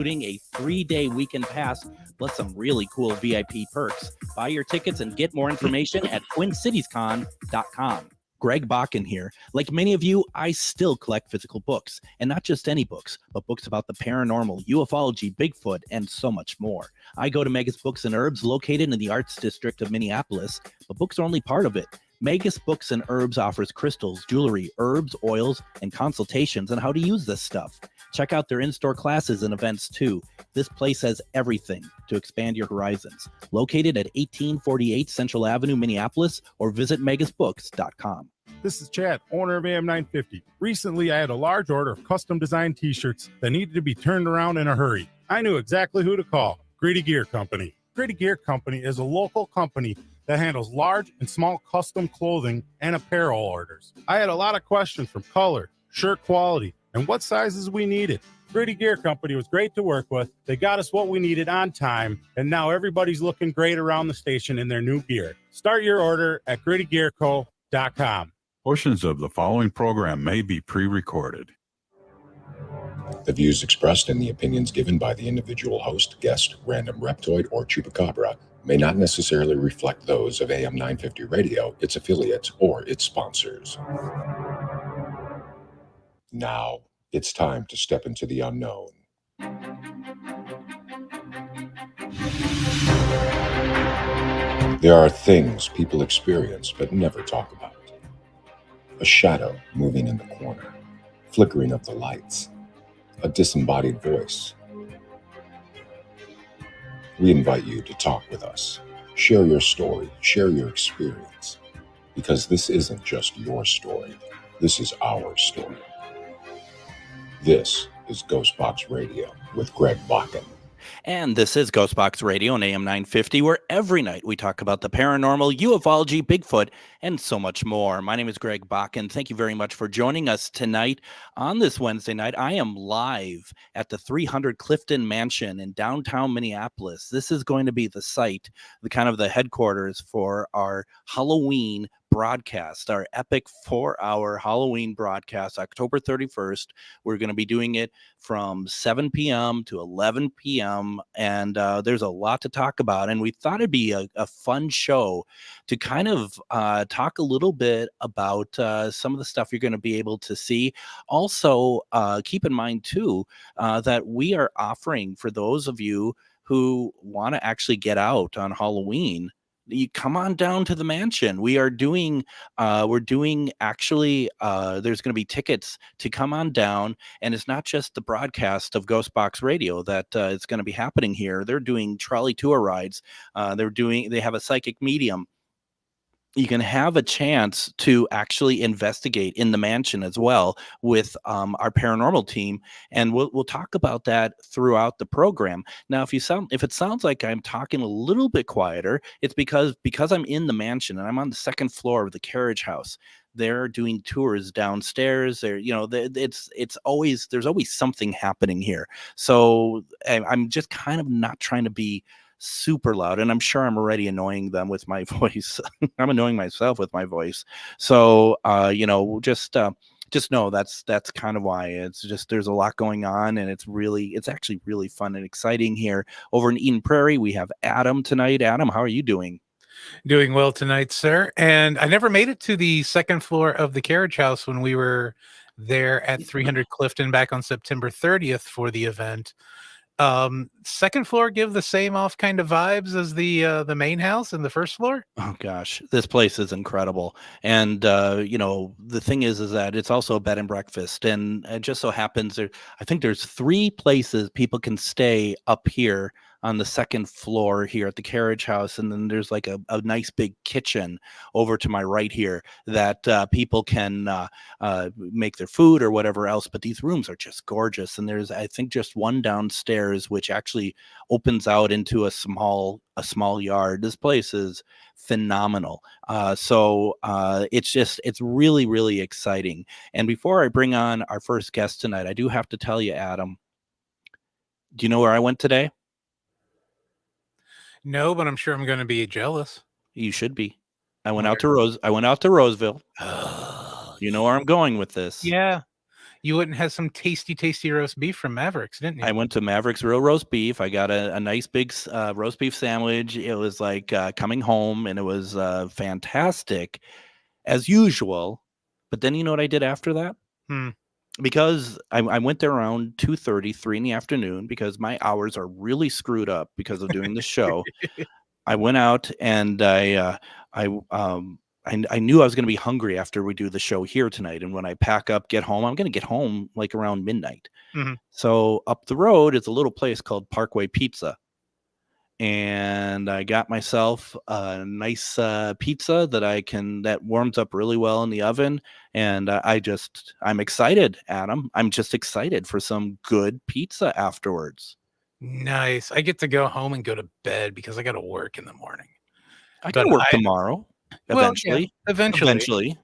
including a 3-day weekend pass, plus some really cool VIP perks. Buy your tickets and get more information at TwinCitiesCon.com. Greg Bakun here. Like many of you, I still collect physical books, and not just any books, but books about the paranormal, ufology, Bigfoot, and so much more. I go to Megas Books and Herbs, located in the Arts District of Minneapolis, but books are only part of it. Megas Books and Herbs offers crystals, jewelry, herbs, oils, and consultations on how to use this stuff. Check out their in-store classes and events too. This place has everything to expand your horizons. Located at 1848 Central Avenue, Minneapolis, or visit megasbooks.com. This is Chad, owner of AM950. Recently, I had a large order of custom designed t-shirts that needed to be turned around in a hurry. I knew exactly who to call. Grady Gear Company. Grady Gear Company is a local company that handles large and small custom clothing and apparel orders. I had a lot of questions from color, shirt quality, and what sizes we needed. Grady Gear Company was great to work with. They got us what we needed on time, and now everybody's looking great around the station in their new gear. Start your order at GradyGearCo.com. Portions of the following program may be pre-recorded. The views expressed and the opinions given by the individual host, guest, random reptoid, or chupacabra may not necessarily reflect those of AM 950 Radio, its affiliates, or its sponsors. Now, it's time to step into the unknown. There are things people experience but never talk about. A shadow moving in the corner, flickering of the lights, a disembodied voice. We invite you to talk with us. Share your story, share your experience, because this isn't just your story. This is our story. This is GhostBox Radio with Greg Bakun. And this is GhostBox Radio on AM 950, where every night we talk about the paranormal, ufology, Bigfoot, and so much more. My name is Greg Bakun. Thank you very much for joining us tonight. On this Wednesday night, I am live at the 300 Clifton Mansion in downtown Minneapolis. This is going to be the site, the headquarters for our Halloween broadcast, our epic 4-hour Halloween broadcast, October 31st. We're going to be doing it from 7 p.m. to 11 p.m. And there's a lot to talk about. And we thought it'd be a fun show to kind of talk a little bit about some of the stuff you're going to be able to see. Also, keep in mind, too, that we are offering for those of you who want to actually get out on Halloween. You come on down to the mansion. We're doing actually, there's going to be tickets to come on down, and it's not just the broadcast of GhostBox Radio that it's going to be happening here. They're doing trolley tour rides. They have a psychic medium. You can have a chance to actually investigate in the mansion as well with our paranormal team, and we'll talk about that throughout the program. Now, if it sounds like I'm talking a little bit quieter, it's because I'm in the mansion and I'm on the second floor of the carriage house. They're doing tours downstairs. There's always something happening here. So I'm just kind of not trying to be super loud, and I'm sure I'm already annoying them with my voice. I'm annoying myself with my voice. So just know that's kind of why. It's just there's a lot going on, and it's actually really fun and exciting here over in Eden Prairie. We have Adam tonight. Adam, how are you doing? Doing well tonight, sir. And I never made it to the second floor of the carriage house when we were there at 300 Clifton back on September 30th for the event. Second floor give the same off kind of vibes as the main house in the first floor? Oh gosh, this place is incredible. And the thing is that it's also a bed and breakfast, and it just so happens I think there's 3 places people can stay up here on the second floor here at the carriage house, and then there's like a nice big kitchen over to my right here that people can make their food or whatever else. But these rooms are just gorgeous, and there's I think just one downstairs which actually opens out into a small yard. This place is phenomenal. So it's really, really exciting. And before I bring on our first guest tonight, I do have to tell you, Adam, do you know where I went today? No, but I'm sure I'm going to be jealous. You should be. I went out to Roseville. You know where I'm going with this. Yeah. You went and had some tasty roast beef from Mavericks, didn't you? I went to Mavericks Real Roast Beef. I got a nice big roast beef sandwich. It was like coming home, and it was fantastic as usual. But then you know what I did after that? Because I went there around 2:30, 3 in the afternoon, because my hours are really screwed up because of doing the show. I went out and I knew I was going to be hungry after we do the show here tonight. And when I pack up, get home, I'm going to get home like around midnight. So up the road is a little place called Parkway Pizza. And I got myself a nice pizza that warms up really well in the oven. And I'm excited, Adam. I'm just excited for some good pizza afterwards. Nice. I get to go home and go to bed because I got to work in the morning. I got to work tomorrow. Eventually. Well, yeah, eventually.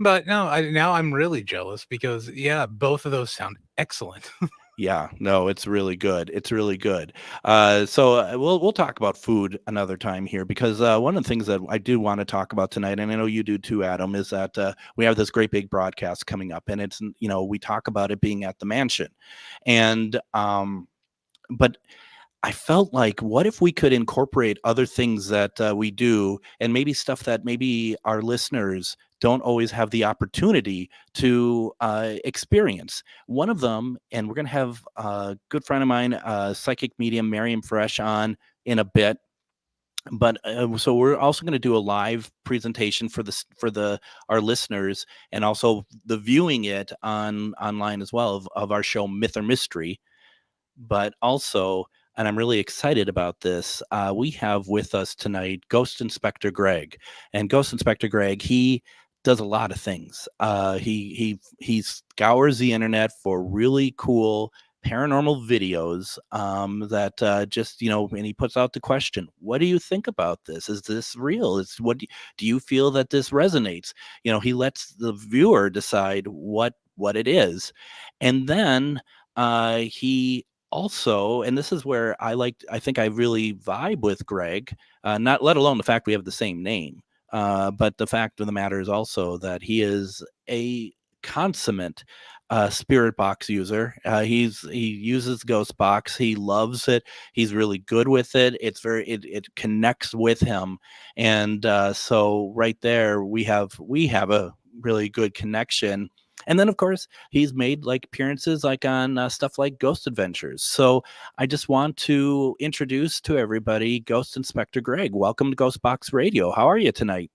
But now I'm really jealous because both of those sound excellent. Yeah, no, it's really good. It's really good. So we'll talk about food another time here, because one of the things that I do want to talk about tonight, and I know you do too, Adam, is that we have this great big broadcast coming up, and it's, we talk about it being at the mansion, and but I felt like, what if we could incorporate other things that we do, and maybe stuff that maybe our listeners don't always have the opportunity to experience. One of them, and we're going to have a good friend of mine, psychic medium Miriam Fresh, on in a bit. But so we're also going to do a live presentation for our listeners, and also the viewing it online as well of our show Myth or Mystery. But also, and I'm really excited about this, we have with us tonight Ghost Inspector Greg. And Ghost Inspector Greg, he does a lot of things. He scours the internet for really cool paranormal videos that just, and he puts out the question, what do you think about this? Is this real? Do you feel that this resonates? He lets the viewer decide what it is. And then he also, and this is where I think I really vibe with Greg, not let alone the fact we have the same name, but the fact of the matter is also that he is a consummate spirit box user. He uses GhostBox. He loves it. He's really good with it. It connects with him, and so right there we have a really good connection. And then, of course, he's made like appearances like on stuff like Ghost Adventures. So I just want to introduce to everybody Ghost Inspector Greg. Welcome to GhostBox Radio. How are you tonight?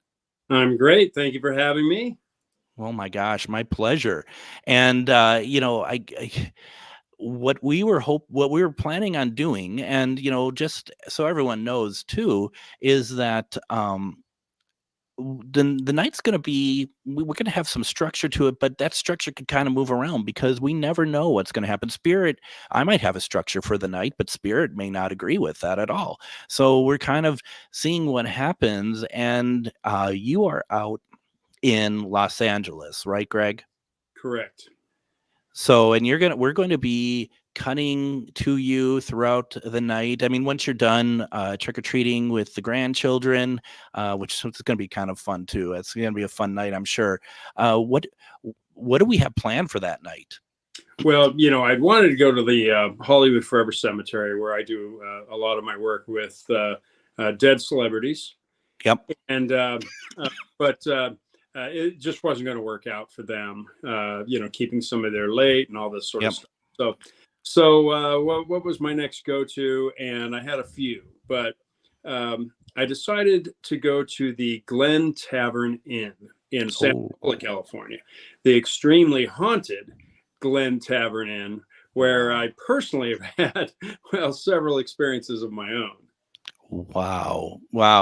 I'm great. Thank you for having me. Oh my gosh, my pleasure. And what we were planning on doing, and just so everyone knows too, is that the night's going to be, we're going to have some structure to it, but that structure could kind of move around because we never know what's going to happen. Spirit, I might have a structure for the night, but Spirit may not agree with that at all. So we're kind of seeing what happens. And you are out in Los Angeles, right, Greg? Correct. So, and we're going to be cutting to you throughout the night. I mean, once you're done trick-or-treating with the grandchildren, which is going to be kind of fun too. It's going to be a fun night, I'm sure. What do we have planned for that night? Well, I'd wanted to go to the Hollywood Forever Cemetery, where I do a lot of my work with dead celebrities. Yep. And but it just wasn't going to work out for them. Keeping somebody there late and all this sort of stuff. So what was my next go-to? And I had a few, but I decided to go to the Glen Tavern Inn in San Paulo, California, the extremely haunted Glen Tavern Inn, where I personally have had, several experiences of my own. Wow,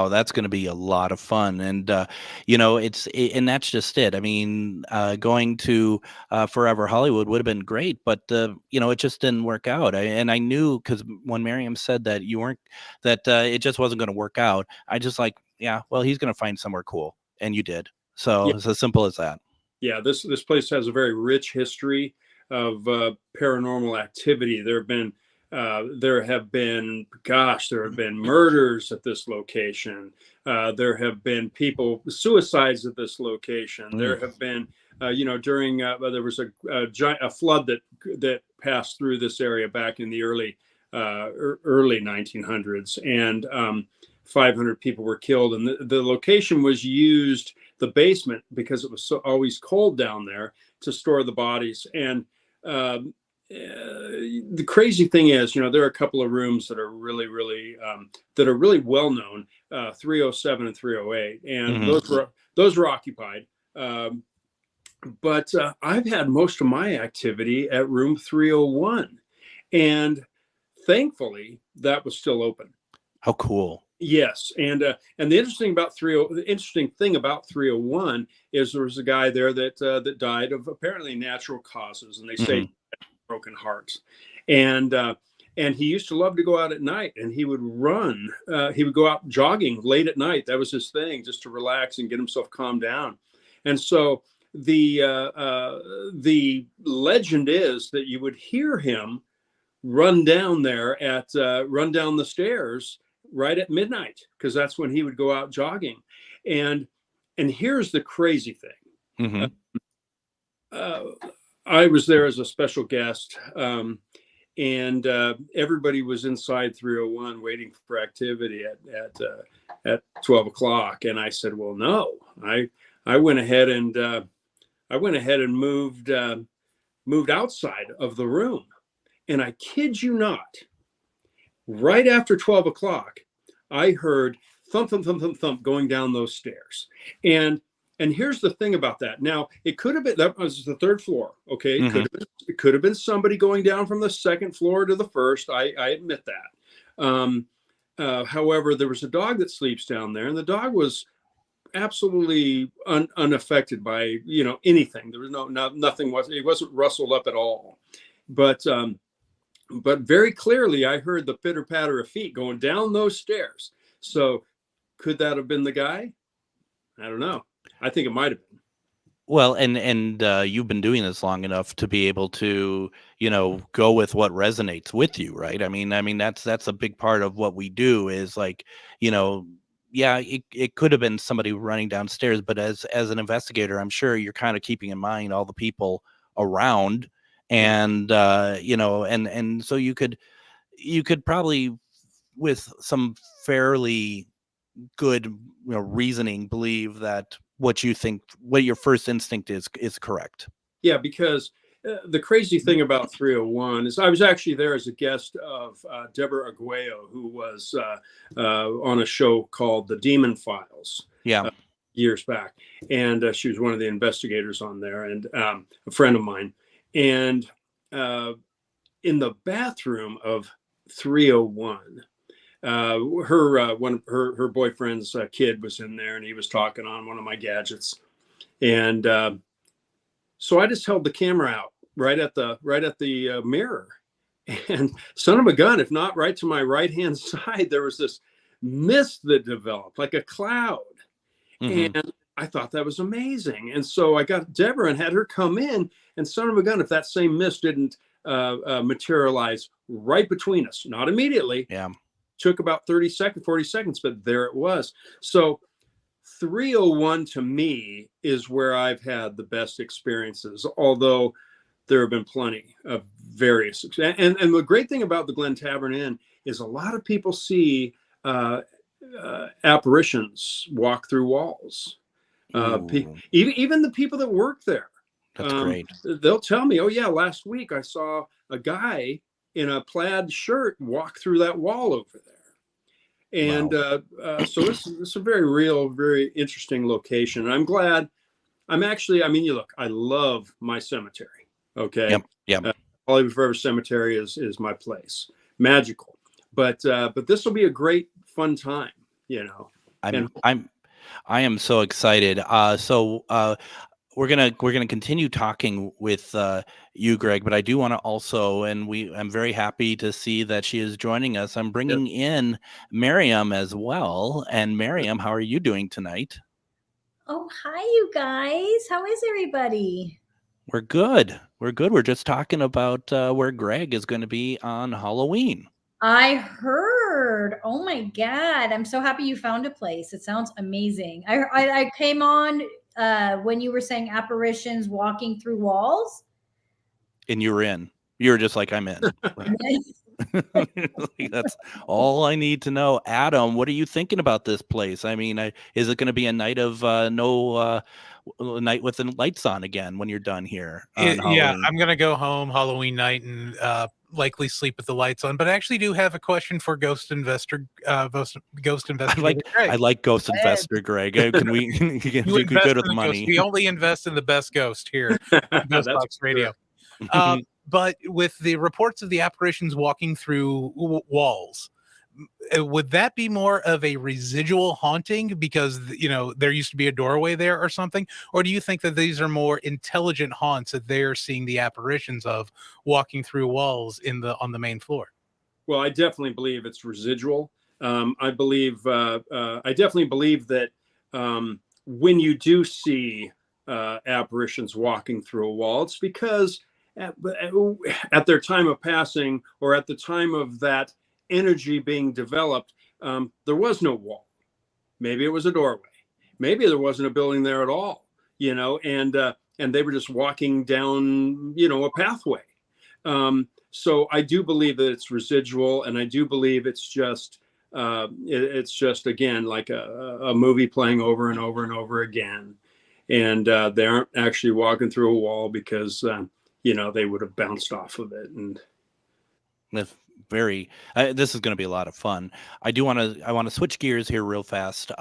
that's going to be a lot of fun. And and that's just it. I mean, going to Forever Hollywood would have been great, but it just didn't work out. I knew, because when Miriam said that it just wasn't going to work out, I just well, he's going to find somewhere cool, and you did. So It's as simple as that. Yeah, this place has a very rich history of paranormal activity. There have been murders at this location. There have been suicides at this location. There have been during there was a flood that passed through this area back in the early 1900s, and 500 people were killed. And the location was used, the basement, because it was always cold down there, to store the bodies. And the crazy thing is, there are a couple of rooms that are really well known, 307 and 308, and those were occupied. But I've had most of my activity at room 301, and thankfully that was still open. How cool! Yes, and the interesting thing about 301 is there was a guy there that died of apparently natural causes, and they say broken hearts, and he used to love to go out at night, and he would run. He would go out jogging late at night. That was his thing, just to relax and get himself calmed down. And so the legend is that you would hear him run down the stairs right at midnight, because that's when he would go out jogging. And here's the crazy thing. I was there as a special guest, and everybody was inside 301 waiting for activity at 12 o'clock. And I said, well, no, I went ahead and moved outside of the room. And I kid you not, right after 12 o'clock, I heard thump, thump, thump, thump, thump going down those stairs. And here's the thing about that. Now, it could have been, that was the third floor. Okay. It could have been somebody going down from the second floor to the first. I admit that. However, there was a dog that sleeps down there, and the dog was absolutely unaffected by, anything. There was nothing, it wasn't rustled up at all. But very clearly I heard the pitter patter of feet going down those stairs. So could that have been the guy? I don't know. I think it might have been. Well, and you've been doing this long enough to be able to, go with what resonates with you, right? I mean, that's a big part of what we do is like, yeah, it could have been somebody running downstairs, but as an investigator, I'm sure you're kind of keeping in mind all the people around, and and so you could probably, with some fairly good reasoning, believe that what your first instinct is correct. Yeah, because the crazy thing about 301 is I was actually there as a guest of Deborah Aguayo, who was on a show called The Demon Files. Yeah. Years back. And she was one of the investigators on there, and a friend of mine. And in the bathroom of 301, her boyfriend's kid was in there, and he was talking on one of my gadgets. And so I just held the camera out right at the mirror, and son of a gun, if not right to my right hand side, there was this mist that developed like a cloud. And I thought that was amazing. And so I got Deborah and had her come in, and son of a gun, if that same mist didn't materialize right between us, not immediately. Yeah. Took about 40 seconds, but there it was. So 301 to me is where I've had the best experiences, although there have been plenty of various. And the great thing about the Glen Tavern Inn is a lot of people see apparitions walk through walls. Even the people that work there. That's great. They'll tell me, oh yeah, last week I saw a guy in a plaid shirt walk through that wall over there. And so it's a very real, very interesting location. And I'm glad. I love my cemetery. Okay. Yep. Hollywood Forever Cemetery is my place. Magical. But this will be a great fun time, I am so excited. So we're gonna continue talking with you, Greg, but I do want to also, I'm very happy to see that she is joining us. I'm bringing in Miriam as well. And Miriam, how are you doing tonight? Oh, hi, you guys. How is everybody? We're good. We're just talking about where Greg is going to be on Halloween. I heard. Oh my God. I'm so happy you found a place. It sounds amazing. I came on when you were saying apparitions walking through walls. And you were in. You were just like, I'm in. That's all I need to know. Adam, what are you thinking about this place? I mean, is it going to be a night of night with the lights on again when you're done here? Yeah, I'm going to go home Halloween night and likely sleep with the lights on. But I actually do have a question for Ghost Investigator Greg. I like Ghost Investor Greg. Can we can you do good with money? Ghost. We only invest in the best ghost here on GhostBox Radio. But with the reports of the apparitions walking through walls, would that be more of a residual haunting because, there used to be a doorway there or something? Or do you think that these are more intelligent haunts that they're seeing the apparitions of walking through walls on the main floor? Well, I definitely believe it's residual. I definitely believe that when you do see apparitions walking through a wall, it's because at their time of passing or at the time of that energy being developed, there was no wall. Maybe it was a doorway. Maybe there wasn't a building there at all, and they were just walking down, a pathway. So I do believe that it's residual, and I do believe it's just again like a movie playing over and over and over again, and they aren't actually walking through a wall because they would have bounced off of it. And this is going to be a lot of fun. I want to switch gears here real fast.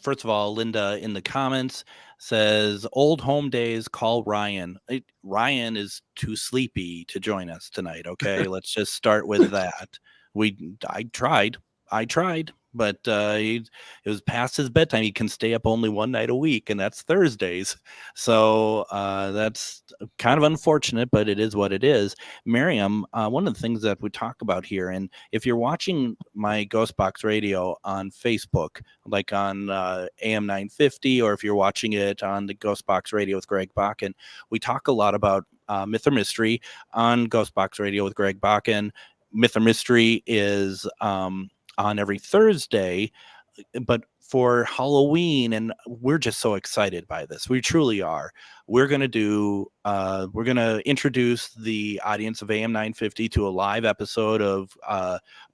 First of all, Linda in the comments says, old home days, call Ryan. Ryan is too sleepy to join us tonight. Okay. Let's just start with that. I tried, but it was past his bedtime. He can stay up only one night a week, and that's Thursdays. So that's kind of unfortunate, but it is what it is. Miriam, one of the things that we talk about here, and if you're watching my GhostBox Radio on Facebook, like on AM 950, or if you're watching it on the GhostBox Radio with Greg Bakun, we talk a lot about myth or mystery on GhostBox Radio with Greg Bakun. Myth or mystery is on every Thursday, but for Halloween, and we're just so excited by this. We truly are. We're going to introduce the audience of AM 950 to a live episode of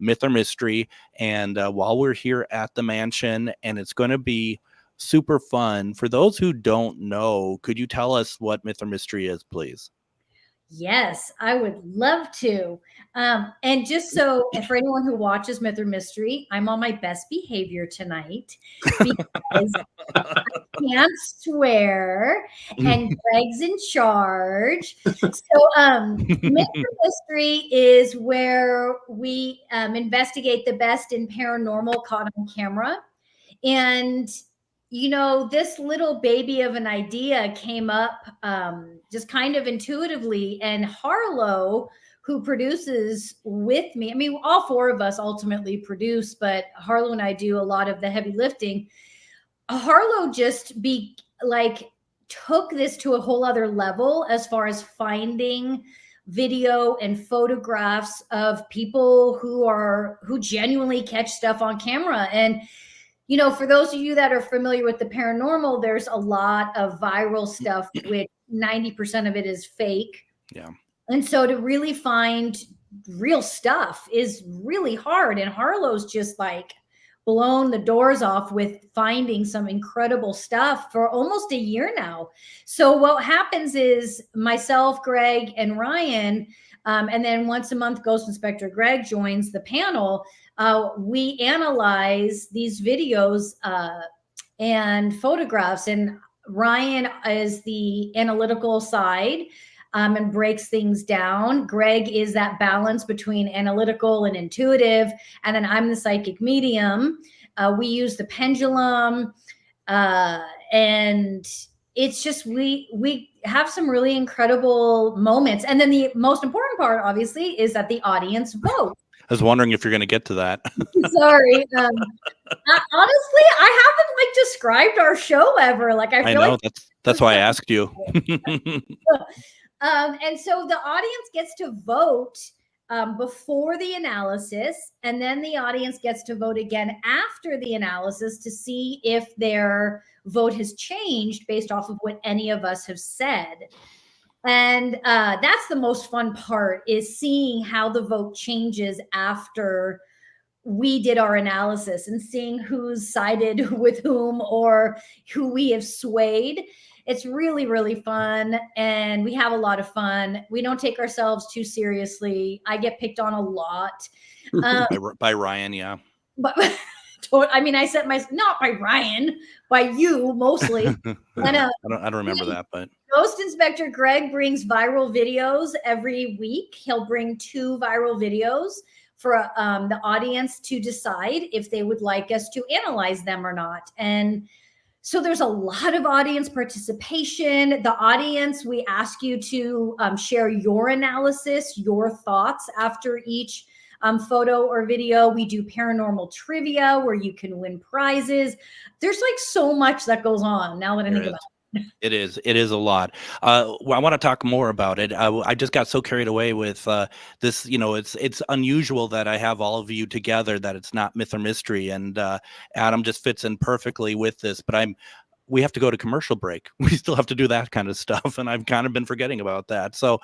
Myth or Mystery. And while we're here at the mansion, and it's going to be super fun. For those who don't know, could you tell us what Myth or Mystery is, please? Yes, I would love to. And just so for anyone who watches Myth or Mystery, I'm on my best behavior tonight because I can't swear and Greg's in charge. So Myth or Mystery is where we investigate the best in paranormal caught on camera. And this little baby of an idea came up just kind of intuitively, and Harlow, who produces with me, I mean, all four of us ultimately produce, but Harlow and I do a lot of the heavy lifting. Harlow just took this to a whole other level as far as finding video and photographs of people who genuinely catch stuff on camera. And for those of you that are familiar with the paranormal, there's a lot of viral stuff, which 90% of it is fake. Yeah. And so to really find real stuff is really hard. And Harlow's just blown the doors off with finding some incredible stuff for almost a year now. So what happens is myself, Greg, and Ryan, and then once a month, Ghost Inspector Greg joins the panel. We analyze these videos and photographs, and Ryan is the analytical side and breaks things down. Greg is that balance between analytical and intuitive, and then I'm the psychic medium. We use the pendulum, and it's just we have some really incredible moments. And then the most important part, obviously, is that the audience vote. I was wondering if you're going to get to that. Sorry. Honestly, I haven't described our show ever. I feel that's why I asked you. And so the audience gets to vote before the analysis, and then the audience gets to vote again after the analysis to see if their vote has changed based off of what any of us have said. And that's the most fun part, is seeing how the vote changes after we did our analysis and seeing who's sided with whom or who we have swayed. It's really, really fun, and we have a lot of fun. We don't take ourselves too seriously. I get picked on a lot. By Ryan, yeah. But I mean, I said not by Ryan, by you mostly. I don't remember that, but Ghost Inspector Greg brings viral videos every week. He'll bring 2 viral videos for the audience to decide if they would like us to analyze them or not. And so there's a lot of audience participation. The audience, we ask you to share your analysis, your thoughts after each photo or video. We do paranormal trivia where you can win prizes. There's like so much that goes on now that I think about it. It is a lot. I want to talk more about it. I just got so carried away with this. It's unusual that I have all of you together, that it's not myth or mystery, and Adam just fits in perfectly with this. But we have to go to commercial break. We still have to do that kind of stuff, and I've kind of been forgetting about that. So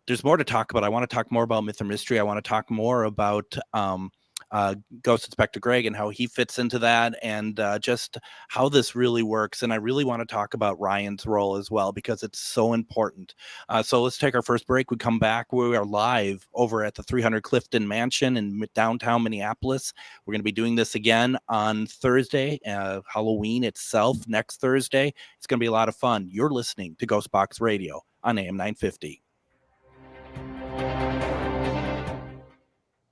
there's more to talk about. I want to talk more about myth or mystery. I want to talk more about Ghost Inspector Greg and how he fits into that, and just how this really works. And I really want to talk about Ryan's role as well, because it's so important. So let's take our first break. We come back. We are live over at the 300 Clifton Mansion in downtown Minneapolis. We're going to be doing this again on Thursday, Halloween itself, next Thursday. It's going to be a lot of fun. You're listening to GhostBox Radio on AM 950.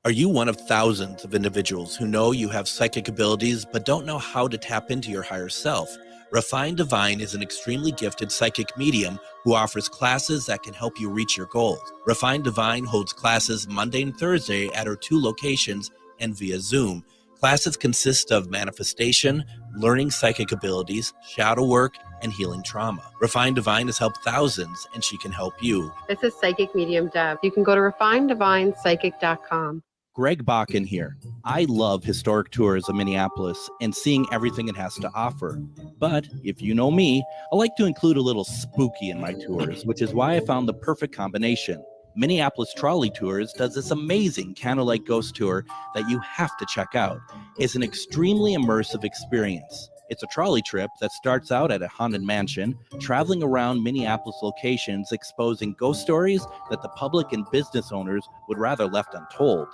Are you one of thousands of individuals who know you have psychic abilities but don't know how to tap into your higher self? Refined Divine is an extremely gifted psychic medium who offers classes that can help you reach your goals. Refined Divine holds classes Monday and Thursday at her 2 locations and via Zoom. Classes consist of manifestation, learning psychic abilities, shadow work, and healing trauma. Refined Divine has helped thousands, and she can help you. This is Psychic Medium Deb. You can go to refineddivinepsychic.com. Greg Bakun here. I love historic tours of Minneapolis and seeing everything it has to offer. But if you know me, I like to include a little spooky in my tours, which is why I found the perfect combination. Minneapolis Trolley Tours does this amazing candlelight ghost tour that you have to check out. It's an extremely immersive experience. It's a trolley trip that starts out at a haunted mansion, traveling around Minneapolis locations, exposing ghost stories that the public and business owners would rather left untold.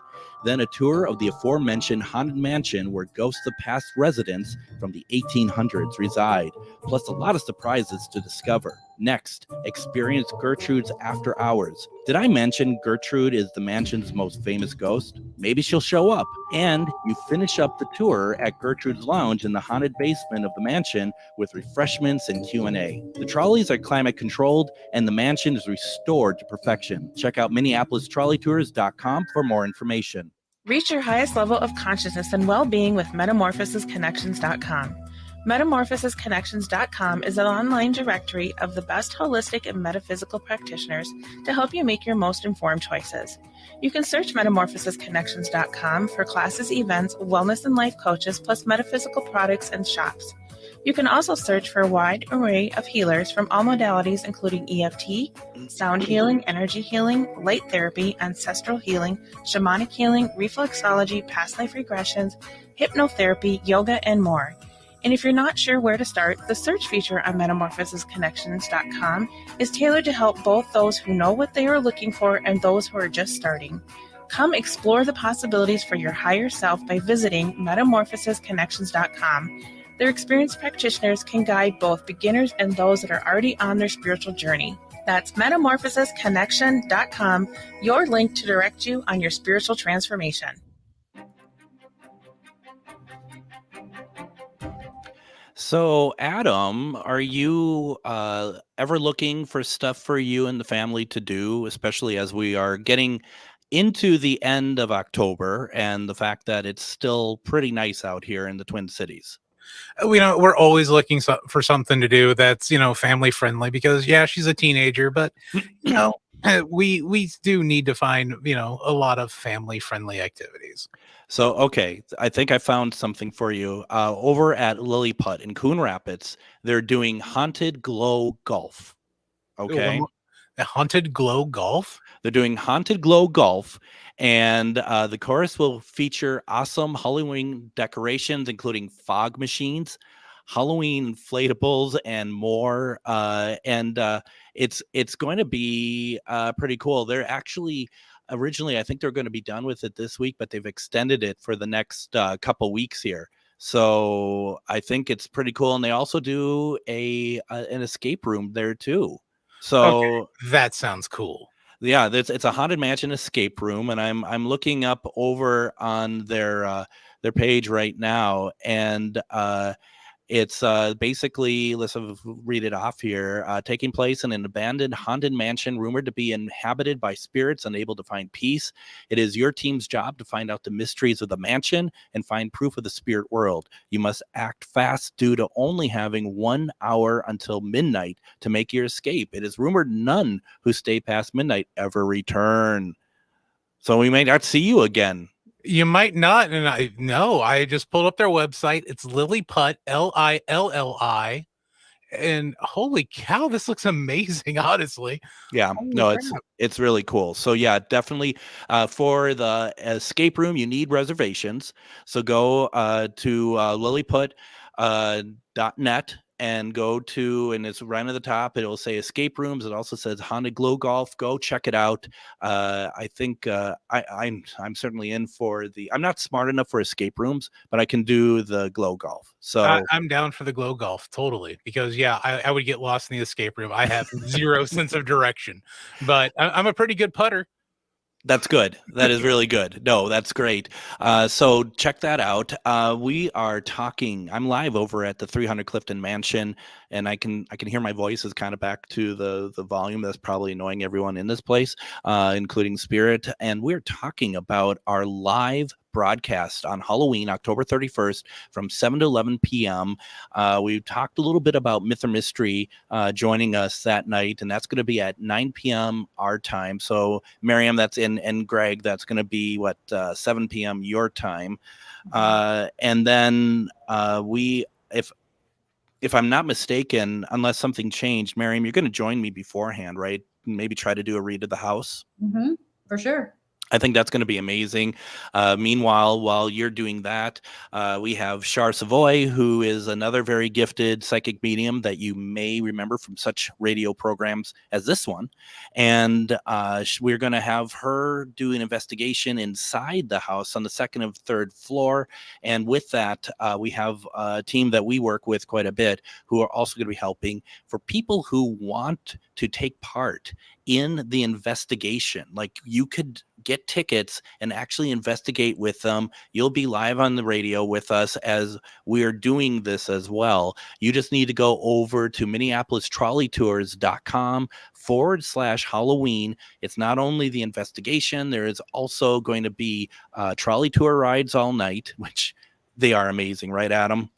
Then a tour of the aforementioned haunted mansion where ghosts of past residents from the 1800s reside, plus a lot of surprises to discover. Next, experience Gertrude's After Hours. Did I mention Gertrude is the mansion's most famous ghost? Maybe she'll show up. And you finish up the tour at Gertrude's Lounge in the haunted basement of the mansion with refreshments and Q&A. The trolleys are climate controlled and the mansion is restored to perfection. Check out MinneapolisTrolleyTours.com for more information. Reach your highest level of consciousness and well-being with MetamorphosisConnections.com. MetamorphosisConnections.com is an online directory of the best holistic and metaphysical practitioners to help you make your most informed choices. You can search MetamorphosisConnections.com for classes, events, wellness and life coaches, plus metaphysical products and shops. You can also search for a wide array of healers from all modalities, including EFT, sound healing, energy healing, light therapy, ancestral healing, shamanic healing, reflexology, past life regressions, hypnotherapy, yoga, and more. And if you're not sure where to start, the search feature on MetamorphosisConnections.com is tailored to help both those who know what they are looking for and those who are just starting. Come explore the possibilities for your higher self by visiting MetamorphosisConnections.com. Their experienced practitioners can guide both beginners and those that are already on their spiritual journey. That's MetamorphosisConnection.com, your link to direct you on your spiritual transformation. So, Adam, are you ever looking for stuff for you and the family to do, especially as we are getting into the end of October and the fact that it's still pretty nice out here in the Twin Cities? We're always looking for something to do that's, family friendly because, yeah, she's a teenager, but, we do need to find, a lot of family friendly activities. So, okay, I think I found something for you. Over at Lilliput in Coon Rapids, they're doing Haunted Glow Golf. Okay. Haunted Glow Golf? They're doing Haunted Glow Golf, and the course will feature awesome Halloween decorations, including fog machines, Halloween inflatables, and more. It's going to be pretty cool. They're actually originally, I think they're going to be done with it this week, but they've extended it for the next couple weeks here. So I think it's pretty cool, and they also do an escape room there too. So that sounds cool. Yeah, it's a haunted mansion escape room, and I'm looking up over on their page right now, and it's basically, let's read it off here. Taking place in an abandoned haunted mansion rumored to be inhabited by spirits unable to find peace. It is your team's job to find out the mysteries of the mansion and find proof of the spirit world. You must act fast due to only having 1 hour until midnight to make your escape. It is rumored none who stay past midnight ever return. So we may not see you again. You might not, and I just pulled up their website. It's Lilliput, Lilli, and holy cow, this looks amazing, honestly. Yeah, no, it's really cool. So yeah, definitely for the escape room, you need reservations. So go to lilliput.net and go to, and it's right at the top. It will say escape rooms. It also says Haunted Glow Golf. Go check it out. I think I'm certainly in for I'm not smart enough for escape rooms, but I can do the glow golf. So I'm down for the glow golf, totally, because I would get lost in the escape room. I have zero sense of direction, but I'm a pretty good putter. That's good. That is really good. No, that's great. So check that out. We are talking. I'm live over at the 300 Clifton Mansion, and I can hear my voice is kind of back to the volume that's probably annoying everyone in this place, including Spirit. And we're talking about our live broadcast on Halloween, October 31st from 7 to 11 p.m. We talked a little bit about Myth or Mystery joining us that night, and that's going to be at 9 p.m. our time. So Miriam, that's and Greg, that's going to be 7 p.m. your time. And then if I'm not mistaken, unless something changed, Miriam, you're going to join me beforehand, right? Maybe try to do a read of the house. Mm-hmm, for sure. I think that's going to be amazing. Meanwhile, while you're doing that, we have Char Savoy, who is another very gifted psychic medium that you may remember from such radio programs as this one. And we're going to have her do an investigation inside the house on the second and third floor. And with that, we have a team that we work with quite a bit who are also going to be helping for people who want to take part in the investigation. Like, you could get tickets and actually investigate with them. You'll be live on the radio with us as we are doing this as well. You just need to go over to minneapolistrolleytours.com/Halloween. It's not only the investigation, there is also going to be trolley tour rides all night, which they are amazing, right, Adam?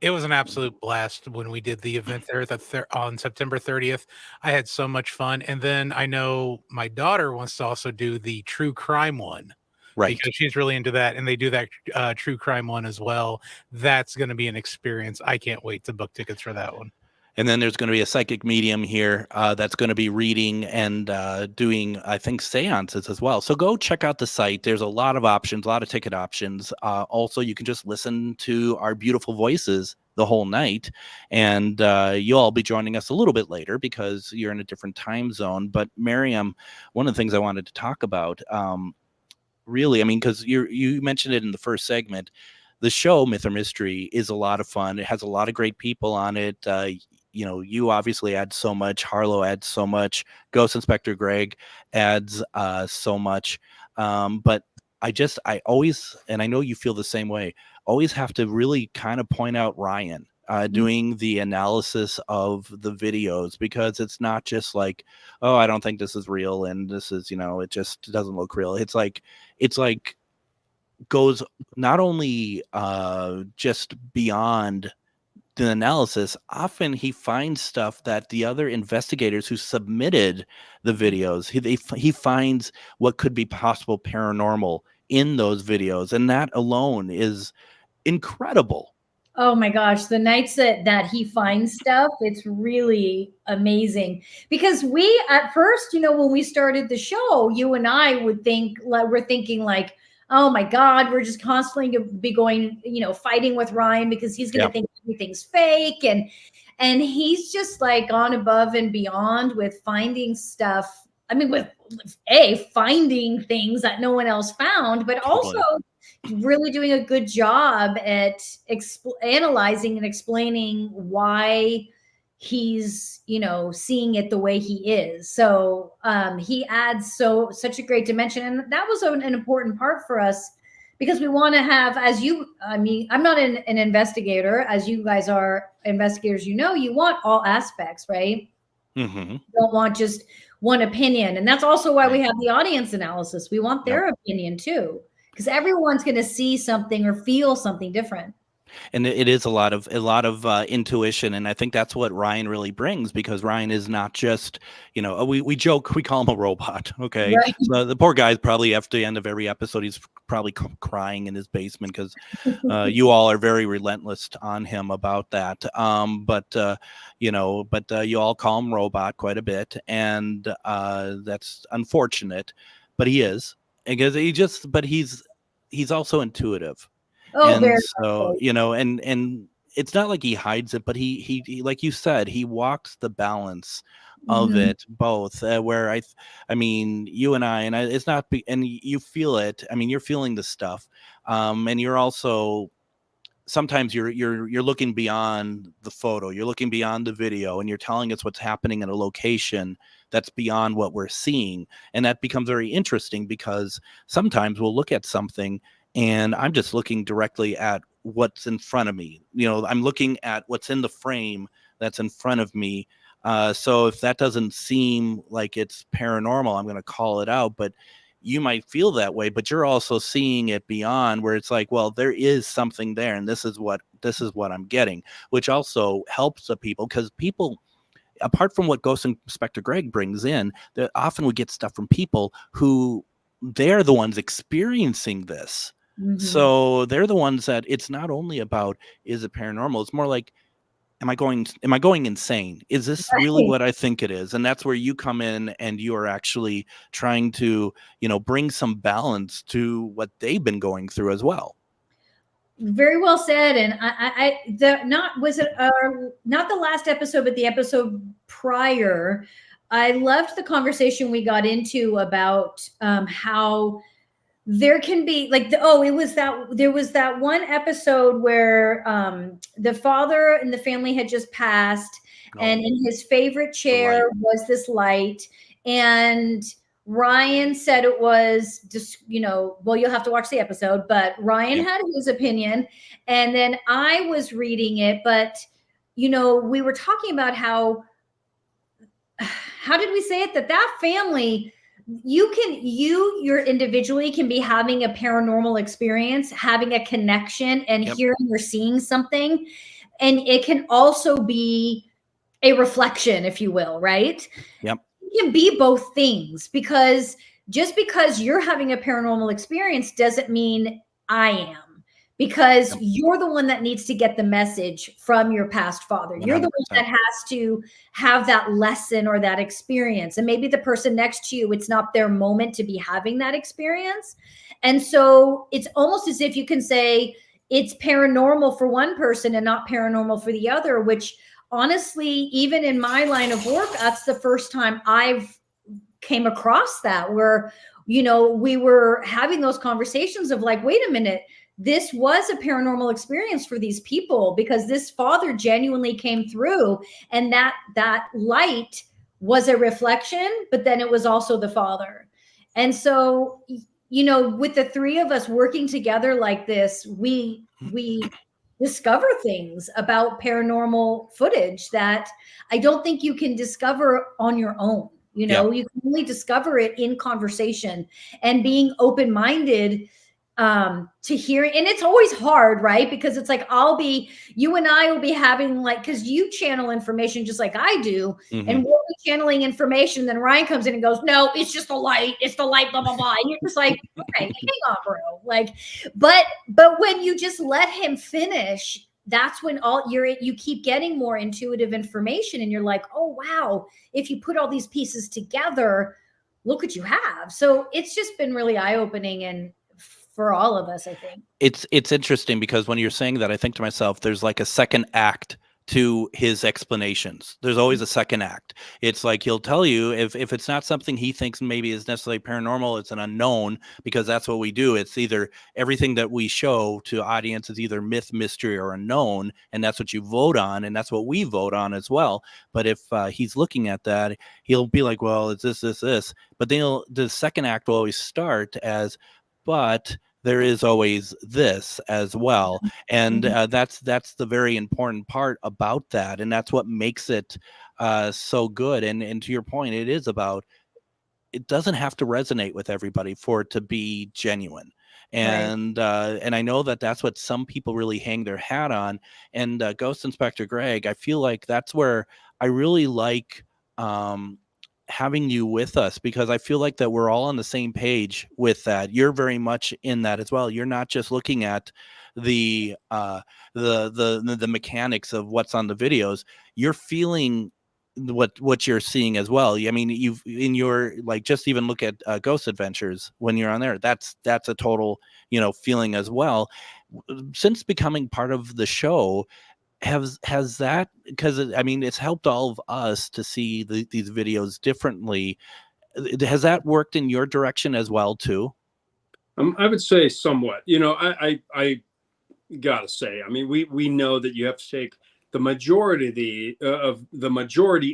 It was an absolute blast when we did the event there on September 30th. I had so much fun. And then I know my daughter wants to also do the true crime one. Right. Because she's really into that. And they do that true crime one as well. That's going to be an experience. I can't wait to book tickets for that one. And then there's going to be a psychic medium here that's going to be reading and doing, I think, seances as well. So go check out the site. There's a lot of options, a lot of ticket options. Also, you can just listen to our beautiful voices the whole night. And you'll all be joining us a little bit later because you're in a different time zone. But Miriam, one of the things I wanted to talk about, really, I mean, because you mentioned it in the first segment, the show Myth or Mystery is a lot of fun. It has a lot of great people on it. You obviously add so much. Harlow adds so much. Ghost Inspector Greg adds so much. But I always, and I know you feel the same way, always have to really kind of point out Ryan doing the analysis of the videos, because it's not just like, oh, I don't think this is real and this is, it just doesn't look real. It's like goes not only just beyond the analysis, often he finds stuff that the other investigators who submitted the videos, he finds what could be possible paranormal in those videos, and that alone is incredible. Oh my gosh, the nights that he finds stuff, it's really amazing. Because we at first, when we started the show, you and I would think, like, we're thinking like, oh my God, we're just constantly going to be going, fighting with Ryan because he's going to think everything's fake. And he's just like gone above and beyond with finding stuff. I mean, with finding things that no one else found, but also really doing a good job at analyzing and explaining why he's, seeing it the way he is. So he adds such a great dimension. And that was an important part for us because we want to have, I'm not an investigator, as you guys are investigators, you want all aspects, right? Mm-hmm. You don't want just one opinion. And that's also why we have the audience analysis. We want their opinion too, because everyone's going to see something or feel something different. And it is a lot of intuition, and I think that's what Ryan really brings, because Ryan is not just, we joke, we call him a robot. Okay, right. So the poor guy's probably after the end of every episode, he's probably crying in his basement because you all are very relentless on him about that. But you all call him robot quite a bit, and that's unfortunate. But he is, because he's also intuitive. Oh, and very so, and it's not like he hides it, but he like you said, he walks the balance of it both, where I mean, you and I, it's not, and you feel it. I mean, you're feeling the stuff. And you're also, sometimes you're looking beyond the photo, you're looking beyond the video, and you're telling us what's happening in a location that's beyond what we're seeing. And that becomes very interesting, because sometimes we'll look at something and I'm just looking directly at what's in front of me. I'm looking at what's in the frame that's in front of me. So if that doesn't seem like it's paranormal, I'm going to call it out. But you might feel that way, but you're also seeing it beyond, where it's like, well, there is something there, and this is what I'm getting, which also helps the people, because people, apart from what Ghost Inspector Greg brings in, that often we get stuff from people who they're the ones experiencing this. So they're the ones that it's not only about, is it paranormal? It's more like, am I going insane? Is this really what I think it is? And that's where you come in, and you are actually trying to, bring some balance to what they've been going through as well. Very well said. And not the last episode, but the episode prior, I loved the conversation we got into about how there can be like there was that one episode where the father and the family had just passed, and in his favorite chair was this light, and Ryan said it was just, well, you'll have to watch the episode, but Ryan had his opinion, and then I was reading it, but we were talking about how did we say it, that family, you're individually can be having a paranormal experience, having a connection, and hearing or seeing something. And it can also be a reflection, if you will, right? Yep. It can be both things, because just because you're having a paranormal experience doesn't mean I am. Because you're the one that needs to get the message from your past father. 100%. You're the one that has to have that lesson or that experience. And maybe the person next to you, it's not their moment to be having that experience. And so it's almost as if you can say it's paranormal for one person and not paranormal for the other, which honestly, even in my line of work, that's the first time I've came across that, where, we were having those conversations of like, wait a minute, this was a paranormal experience for these people, because this father genuinely came through, and that light was a reflection, but then it was also the father. And so, with the three of us working together like this, we discover things about paranormal footage that I don't think you can discover on your own. You can only discover it in conversation and being open-minded. to hear. And it's always hard, right? Because it's like, you and I will be having like, cause you channel information just like I do. Mm-hmm. And we'll be channeling information. Then Ryan comes in and goes, no, it's just the light. It's the light, blah, blah, blah. And you're just like, okay, hang on, bro. Like, but when you just let him finish, that's when you keep getting more intuitive information. And you're like, oh, wow. If you put all these pieces together, look what you have. So it's just been really eye-opening, and for all of us, I think. It's interesting because when you're saying that, I think to myself, there's like a second act to his explanations. There's always a second act. It's like he'll tell you if it's not something he thinks maybe is necessarily paranormal, it's an unknown, because that's what we do. It's either everything that we show to audience is either myth, mystery, or unknown, and that's what you vote on, and that's what we vote on as well. But if he's looking at that, he'll be like, well, it's this. But then the second act will always start as, but there is always this as well. And that's the very important part about that. And that's what makes it so good. And to your point, it doesn't have to resonate with everybody for it to be genuine. And right. And I know that's what some people really hang their hat on. And Ghost Inspector Greg, I feel like that's where I really like having you with us, because I feel like that we're all on the same page with that. You're very much in that as well. You're not just looking at the mechanics of what's on the videos. You're feeling what you're seeing as well. I mean, you've in your, like, just even look at Ghost Adventures when you're on there. That's a total, feeling as well. Since becoming part of the show, has that, because I mean, it's helped all of us to see these videos differently. Has that worked in your direction as well too? I would say somewhat. I gotta say, I mean, we know that you have to take the majority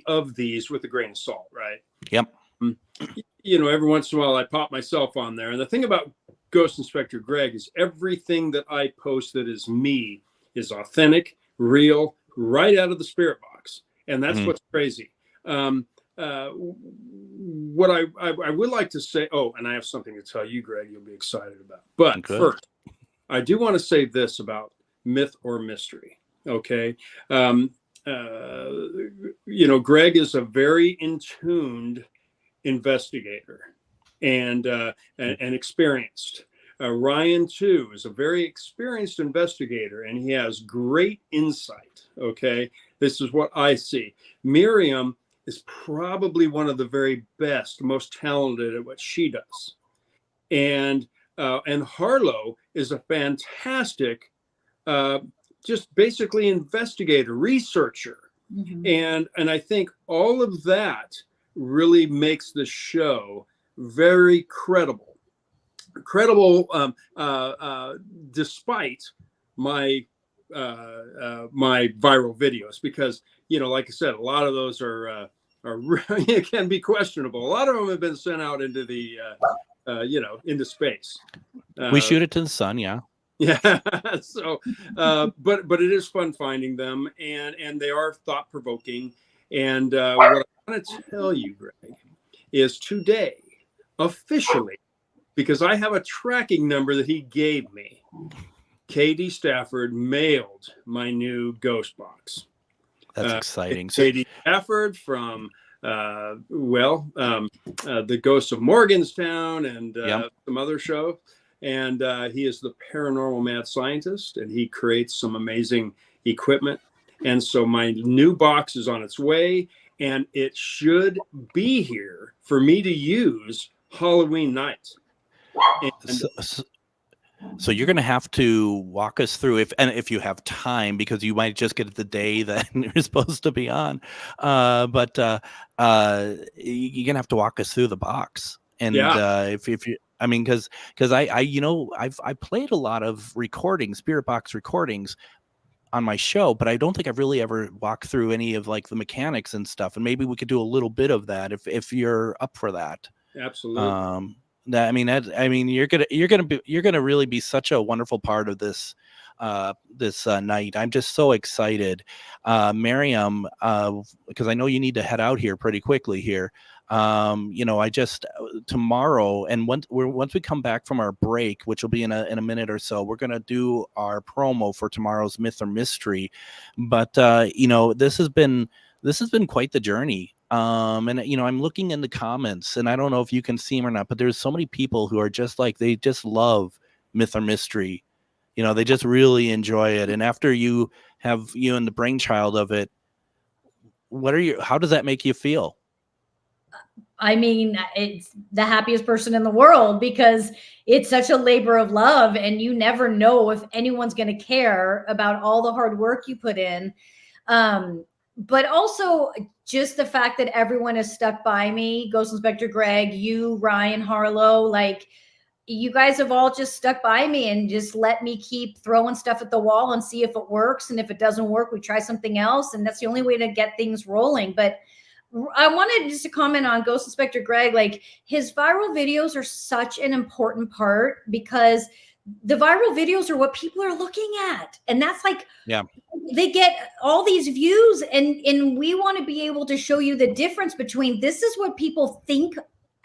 of these with a grain of salt, right? Yep. Every once in a while I pop myself on there, and the thing about Ghost Inspector Greg is everything that I post that is me is authentic, real, right out of the spirit box. And that's what's crazy. What I would like to say, and I have something to tell you, Greg, you'll be excited about. But first, I do want to say this about myth or mystery. Okay. Greg is a very in-tuned investigator and experienced. Ryan, too, is a very experienced investigator, and he has great insight. Okay, this is what I see. Miriam is probably one of the very best, most talented at what she does. And Harlow is a fantastic, just basically investigator, researcher. And I think all of that really makes the show very credible. Despite my viral videos, because like I said, a lot of those are can be questionable. A lot of them have been sent out into the into space. We shoot it to the sun, yeah. So but it is fun finding them, and they are thought-provoking. And what I want to tell you, Greg, is today officially, because I have a tracking number that he gave me, Katie Stafford mailed my new Ghost Box. That's exciting. Katie Stafford from the Ghosts of Morgantown and some other show. And he is the paranormal mad scientist, and he creates some amazing equipment. And so my new box is on its way, and it should be here for me to use Halloween night. So you're going to have to walk us through, if you have time, because you might just get it the day that you're supposed to be on. But you're going to have to walk us through the box. And if you, I mean, because I've played a lot of recordings, Spirit Box recordings on my show, but I don't think I've really ever walked through any of like the mechanics and stuff. And maybe we could do a little bit of that if you're up for that. Absolutely. You're gonna really be such a wonderful part of this night. I'm just so excited, Miriam, because I know you need to head out here pretty quickly here. I just tomorrow, and once we come back from our break, which will be in a minute or so, we're gonna do our promo for tomorrow's Myth or Mystery. But this has been quite the journey. And I'm looking in the comments, and I don't know if you can see them or not, but there's so many people who are just like, they just love Myth or Mystery. They just really enjoy it. And after you have and the brainchild of it, how does that make you feel? I mean, it's the happiest person in the world because it's such a labor of love, and you never know if anyone's going to care about all the hard work you put in. But also just the fact that everyone has stuck by me, Ghost Inspector Greg, you, Ryan, Harlow, like you guys have all just stuck by me and just let me keep throwing stuff at the wall and see if it works. And if it doesn't work, we try something else. And that's the only way to get things rolling. But I wanted just to comment on Ghost Inspector Greg. Like, his viral videos are such an important part because the viral videos are what people are looking at. And that's like, yeah, they get all these views, and we want to be able to show you the difference between this is what people think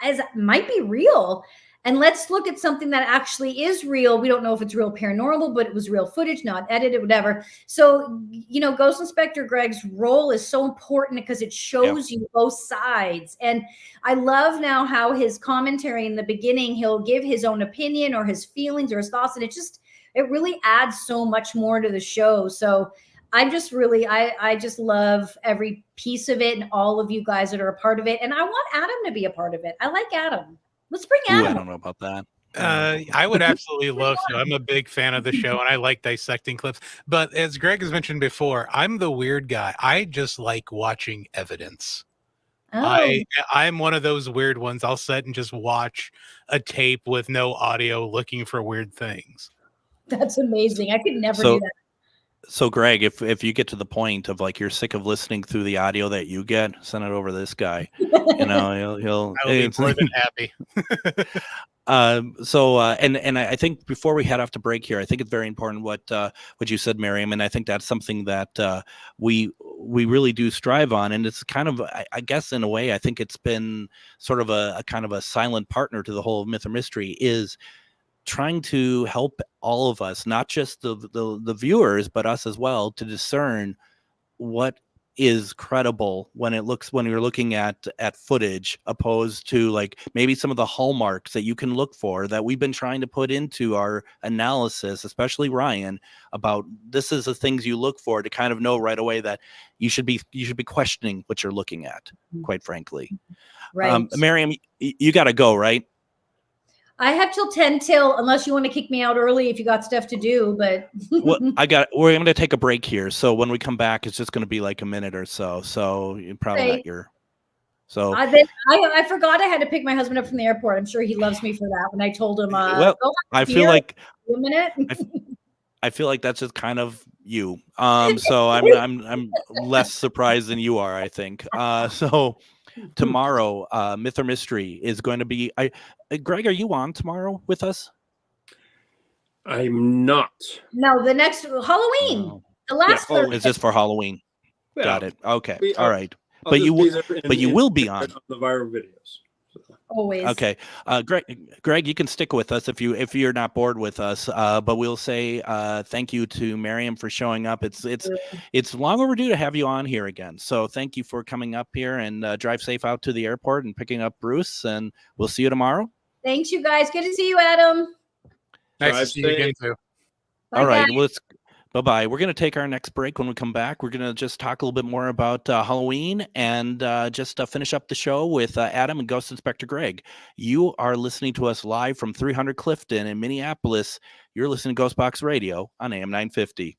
as might be real, and let's look at something that actually is real. We don't know if it's real paranormal, but it was real footage, not edited, whatever. So, Ghost Inspector Greg's role is so important because it shows you both sides. And I love now how his commentary in the beginning, he'll give his own opinion or his feelings or his thoughts. And it really adds so much more to the show. So I'm just really, I just love every piece of it and all of you guys that are a part of it. And I want Adam to be a part of it. I like Adam. Let's bring Adam. I don't know about that. I would absolutely love to. I'm a big fan of the show, and I like dissecting clips. But as Greg has mentioned before, I'm the weird guy. I just like watching evidence. Oh. I'm one of those weird ones. I'll sit and just watch a tape with no audio looking for weird things. That's amazing. I could never do that. So Greg, if you get to the point of like you're sick of listening through the audio that you get, send it over to this guy. He'll be more than happy. And I think before we head off to break here, I think it's very important what you said, Miriam, and I think that's something that we really do strive on, and it's kind of, I guess in a way, I think it's been sort of a kind of a silent partner to the whole Myth or Mystery, is trying to help all of us, not just the viewers, but us as well, to discern what is credible when you're looking at footage, opposed to like maybe some of the hallmarks that you can look for that we've been trying to put into our analysis, especially Ryan, about this is the things you look for to kind of know right away that you should be questioning what you're looking at, quite frankly. Right. Miriam, you got to go, right? I have till 10 unless you want to kick me out early if you got stuff to do, but well, we're going to take a break here. So when we come back, it's just going to be like a minute or so. So you're probably not so I forgot I had to pick my husband up from the airport. I'm sure he loves me for that. When I told him, I feel like a minute. I feel like that's just kind of you. So I'm less surprised than you are, I think. So tomorrow, Myth or Mystery is going to be. Greg, are you on tomorrow with us? I'm not. No, the next Halloween. The last Thursday. Is this for Halloween? Yeah. Got it. Okay. All right. But you will be on the viral videos. Always. Okay. Greg, you can stick with us if you're not bored with us. But we'll say thank you to Miriam for showing up. It's long overdue to have you on here again. So thank you for coming up here, and drive safe out to the airport and picking up Bruce. And we'll see you tomorrow. Thanks, you guys. Good to see you, Adam. Nice to see you again too. All right. Well, bye-bye. We're going to take our next break. When we come back, we're going to just talk a little bit more about Halloween and just finish up the show with Adam and Ghost Inspector Greg. You are listening to us live from 300 Clifton in Minneapolis. You're listening to GhostBox Radio on AM 950.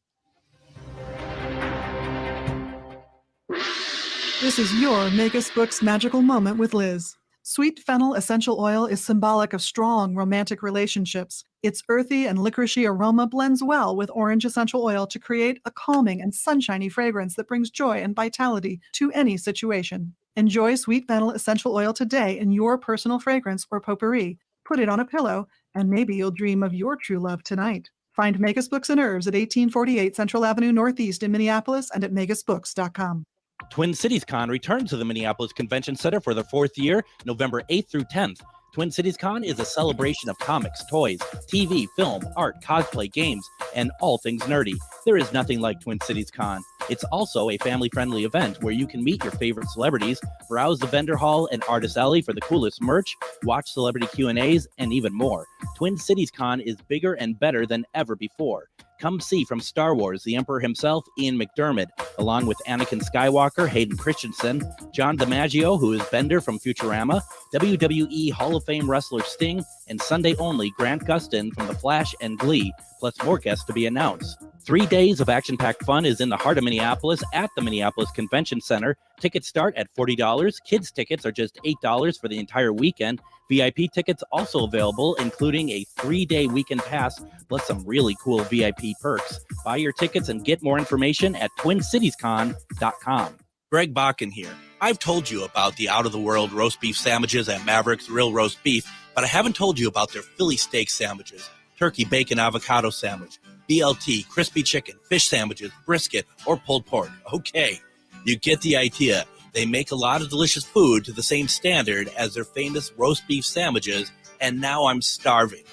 This is your Magus Books magical moment with Liz. Sweet fennel essential oil is symbolic of strong romantic relationships. Its earthy and licoricey aroma blends well with orange essential oil to create a calming and sunshiny fragrance that brings joy and vitality to any situation. Enjoy sweet fennel essential oil today in your personal fragrance or potpourri. Put it on a pillow, and maybe you'll dream of your true love tonight. Find Magus Books and Herbs at 1848 Central Avenue Northeast in Minneapolis and at magusbooks.com. Twin Cities Con returns to the Minneapolis Convention Center for the 4th year, November 8th through 10th. Twin Cities Con is a celebration of comics, toys, TV, film, art, cosplay, games, and all things nerdy. There is nothing like Twin Cities Con. It's also a family-friendly event where you can meet your favorite celebrities, browse the vendor hall and artist alley for the coolest merch, watch celebrity Q&As, and even more. Twin Cities Con is bigger and better than ever before. Come see from Star Wars the Emperor himself, Ian McDiarmid, along with Anakin Skywalker, Hayden Christensen, John DiMaggio, who is Bender from Futurama, WWE Hall of Fame wrestler Sting, and Sunday only Grant Gustin from The Flash and Glee, plus more guests to be announced. 3 days of action-packed fun is in the heart of Minneapolis at the Minneapolis Convention Center. Tickets start at $40. Kids tickets are just $8 for the entire weekend. VIP tickets also available, including a 3-day weekend pass, plus some really cool VIP perks. Buy your tickets and get more information at TwinCitiesCon.com. Greg Bakun here. I've told you about the out-of-the-world roast beef sandwiches at Maverick's Real Roast Beef, but I haven't told you about their Philly steak sandwiches, turkey bacon avocado sandwich, BLT, crispy chicken, fish sandwiches, brisket, or pulled pork. Okay, you get the idea. They make a lot of delicious food to the same standard as their famous roast beef sandwiches, and now I'm starving.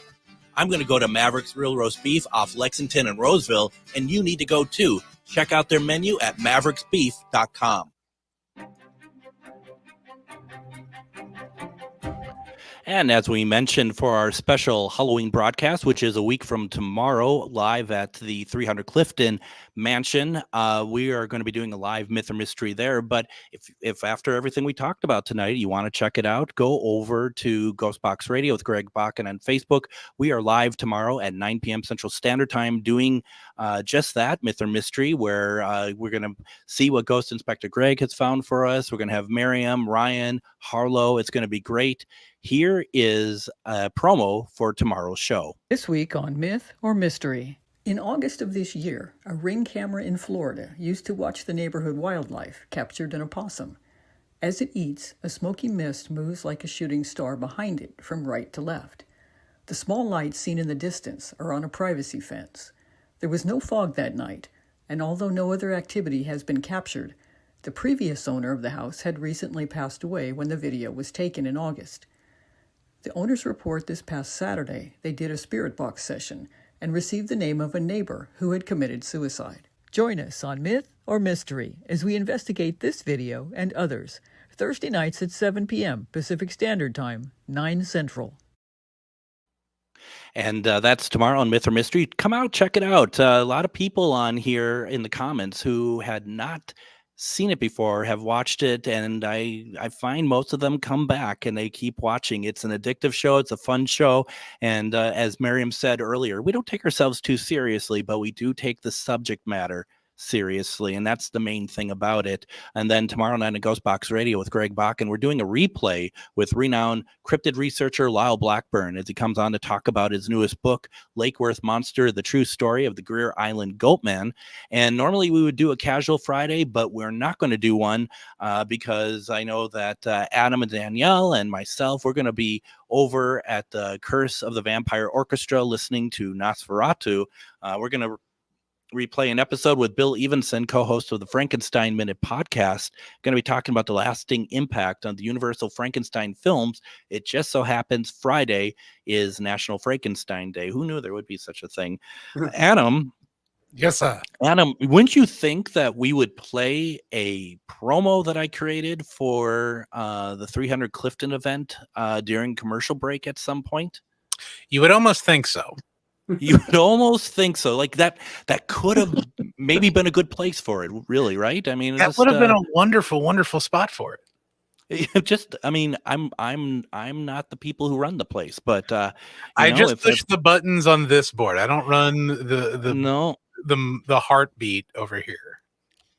I'm going to go to Maverick's Real Roast Beef off Lexington and Roseville, and you need to go too. Check out their menu at mavericksbeef.com. And as we mentioned for our special Halloween broadcast, which is a week from tomorrow, live at the 300 Clifton Mansion, we are going to be doing a live myth or mystery there. But if after everything we talked about tonight, you want to check it out, go over to GhostBox Radio with Greg Bakun on Facebook. We are live tomorrow at 9 p.m. Central Standard Time doing just that, myth or mystery, where we're going to see what Ghost Inspector Greg has found for us. We're going to have Miriam, Ryan, Harlow. It's going to be great. Here is a promo for tomorrow's show. This week on Myth or Mystery. In August of this year, a Ring camera in Florida used to watch the neighborhood wildlife captured an opossum. As it eats, a smoky mist moves like a shooting star behind it from right to left. The small lights seen in the distance are on a privacy fence. There was no fog that night, and although no other activity has been captured, the previous owner of the house had recently passed away when the video was taken in August. The owners report this past Saturday they did a spirit box session and received the name of a neighbor who had committed suicide. Join us on Myth or Mystery as we investigate this video and others, Thursday nights at 7 p.m. Pacific Standard Time, 9 Central. And that's tomorrow on Myth or Mystery. Come out, check it out. A lot of people on here in the comments who had not seen it before have watched it, and I find most of them come back and they keep watching. It's an addictive show. It's a fun show. And as Miriam said earlier, we don't take ourselves too seriously, but we do take the subject matter seriously, and that's the main thing about it. And then tomorrow night at GhostBox Radio with Greg Bakun, we're doing a replay with renowned cryptid researcher Lyle Blackburn as he comes on to talk about his newest book, Lake Worth Monster, The True Story of the Greer Island Goatman. And normally we would do a casual Friday, but we're not going to do one because I know that Adam and Danielle and myself, we're going to be over at the Curse of the Vampire Orchestra listening to Nosferatu. We're going to replay an episode with Bill Evenson, co-host of the Frankenstein Minute podcast. Going to be talking about the lasting impact on the Universal Frankenstein films. It just so happens Friday is National Frankenstein Day. Who knew there would be such a thing? Adam. Yes, sir. Adam, wouldn't you think that we would play a promo that I created for the 300 Clifton event during commercial break at some point? You would almost think so. You would almost think so. Like that could have maybe been a good place for it, really, right? I mean, that would have been a wonderful, wonderful spot for it. Just, I mean, I'm not the people who run the place, but I just push the buttons on this board. I don't run the heartbeat over here.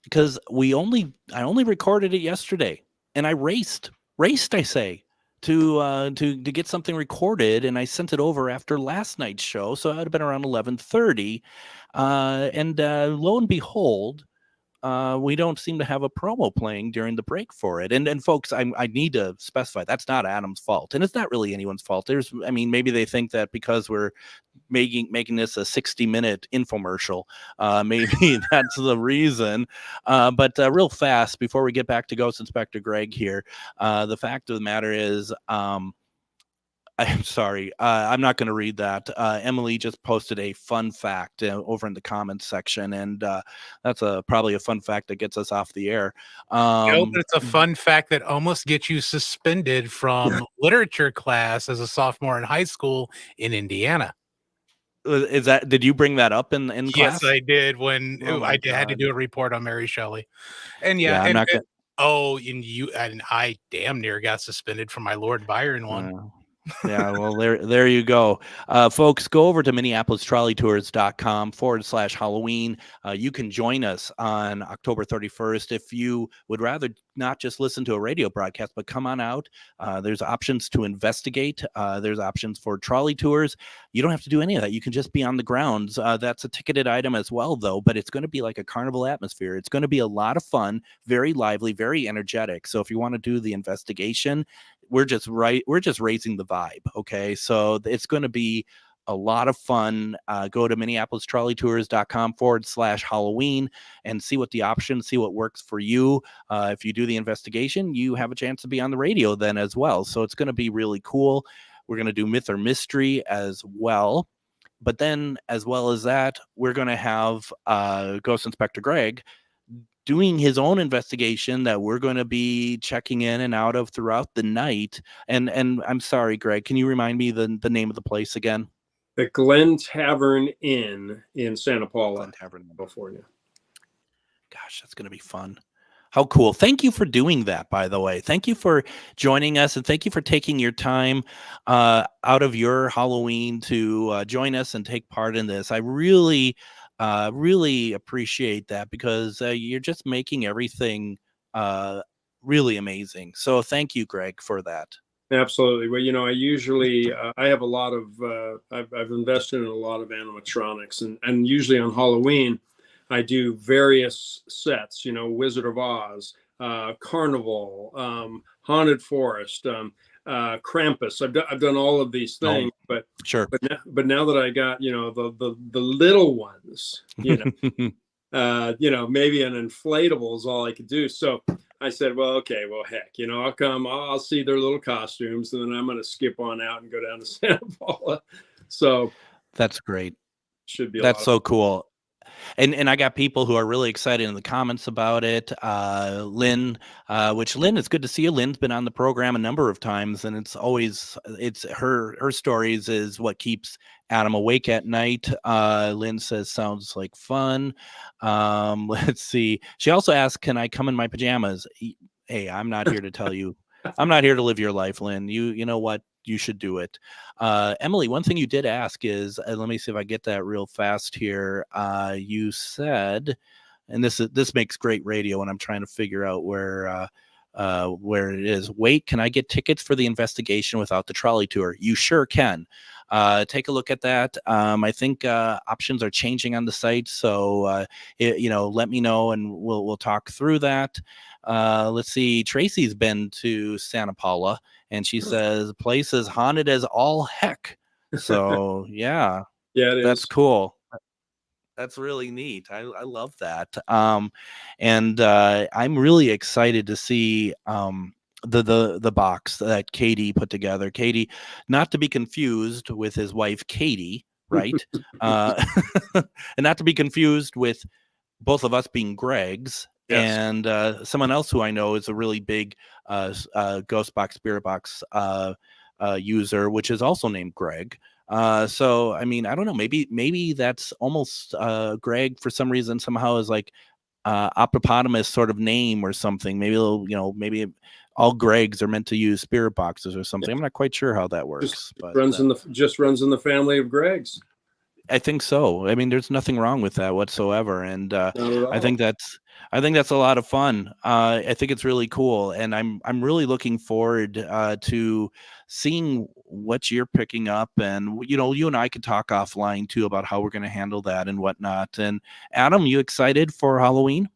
Because I only recorded it yesterday, and I raced, I say. To get something recorded, and I sent it over after last night's show, so it would have been around 11:30, and lo and behold, we don't seem to have a promo playing during the break for it. And folks, I need to specify that's not Adam's fault, and it's not really anyone's fault. Maybe they think that because we're making this a 60-minute infomercial, maybe that's the reason. But real fast before we get back to Ghost Inspector Greg here, the fact of the matter is, I'm sorry. I'm not going to read that. Emily just posted a fun fact over in the comments section, and that's probably a fun fact that gets us off the air. But it's a fun fact that almost gets you suspended from literature class as a sophomore in high school in Indiana. Did you bring that up in class? Yes, I did when I had to do a report on Mary Shelley. And I damn near got suspended from my Lord Byron one. Yeah, well, there you go. Folks, go over to minneapolistrolleytours.com/Halloween. You can join us on October 31st. If you would rather not just listen to a radio broadcast, but come on out, there's options to investigate. There's options for trolley tours. You don't have to do any of that. You can just be on the grounds. That's a ticketed item as well, though, but it's going to be like a carnival atmosphere. It's going to be a lot of fun, very lively, very energetic. So if you want to do the investigation, we're just raising the vibe. Okay. So it's going to be a lot of fun. Go to minneapolistrolleytours.com/Halloween and see what the options, see what works for you. If you do the investigation, you have a chance to be on the radio then as well. So it's going to be really cool. We're going to do myth or mystery as well. But then as well as that, we're going to have Ghost Inspector Greg doing his own investigation that we're going to be checking in and out of throughout the night. And I'm sorry, Greg, can you remind me the name of the place again? The Glen Tavern Inn in Santa Paula, California. Gosh, that's going to be fun. How cool. Thank you for doing that, by the way. Thank you for joining us, and thank you for taking your time out of your Halloween to join us and take part in this. I really appreciate that, because you're just making everything really amazing. So thank you, Greg, for that. Absolutely. Well, I usually I have a lot of I've invested in a lot of animatronics, and usually on Halloween I do various sets. Wizard of Oz, Carnival, Haunted Forest, Krampus. I've done all of these things, but sure. But now that I got the little ones, maybe an inflatable is all I could do. So I said, well, heck, I'll come. I'll see their little costumes, and then I'm going to skip on out and go down to Santa Paula. So that's great. Should be. That's so cool. And I got people who are really excited in the comments about it. Lynn, Lynn, it's good to see you. Lynn's been on the program a number of times, and it's her stories is what keeps Adam awake at night. Lynn says, sounds like fun. Let's see. She also asked, can I come in my pajamas? Hey, I'm not here to tell you. I'm not here to live your life, Lynn. You know what? You should do it. Emily, one thing you did ask is, let me see if I get that real fast here. You said, and this makes great radio when I'm trying to figure out where it is. Wait, can I get tickets for the investigation without the trolley tour? You sure can. Take a look at that. I think options are changing on the site, so let me know and we'll talk through that. Let's see. Tracy's been to Santa Paula, and she says the place is haunted as all heck. So yeah, that's cool. That's really neat. I love that. And I'm really excited to see the box that Katie put together. Katie, not to be confused with his wife Katie, right? And not to be confused with both of us being Gregs. Yes. And someone else who I know is a really big GhostBox Spirit Box user, which is also named Greg. So I mean, I don't know. Maybe that's almost Greg for some reason somehow is like Opopotamus sort of name or something. Maybe maybe all Gregs are meant to use spirit boxes or something. Yeah. I'm not quite sure how that works. But runs in the family of Gregs. I think so. I mean, there's nothing wrong with that whatsoever, and I think that's a lot of fun. I think it's really cool, and I'm really looking forward to seeing what you're picking up, and you and I could talk offline too about how we're going to handle that and whatnot. And Adam, you excited for Halloween?